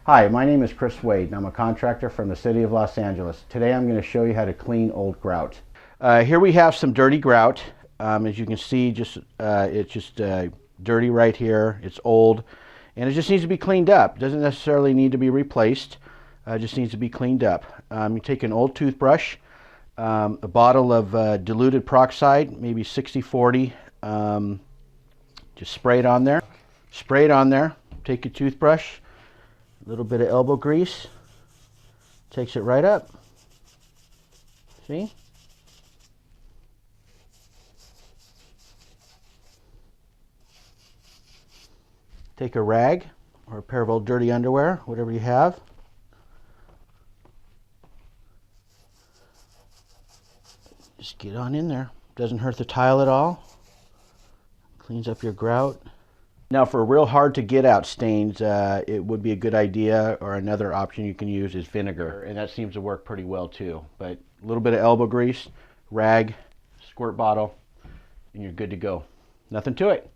Hi, my name is Chris Wade and I'm a contractor from the city of Los Angeles. Today I'm going to show you how to clean old grout. Here we have some dirty grout. As you can see, it's just dirty right here. It's old and it just needs to be cleaned up. It doesn't necessarily need to be replaced. It just needs to be cleaned up. You take an old toothbrush, a bottle of diluted peroxide, maybe 60-40. Just spray it on there. Spray it on there. Take your toothbrush. A little bit of elbow grease, takes it right up. See? Take a rag or a pair of old dirty underwear, whatever you have. Just get on in there. Doesn't hurt the tile at all. Cleans up your grout. Now for real hard to get out stains, it would be a good idea, or another option you can use is vinegar, and that seems to work pretty well too. But a little bit of elbow grease, rag, squirt bottle, and you're good to go. Nothing to it.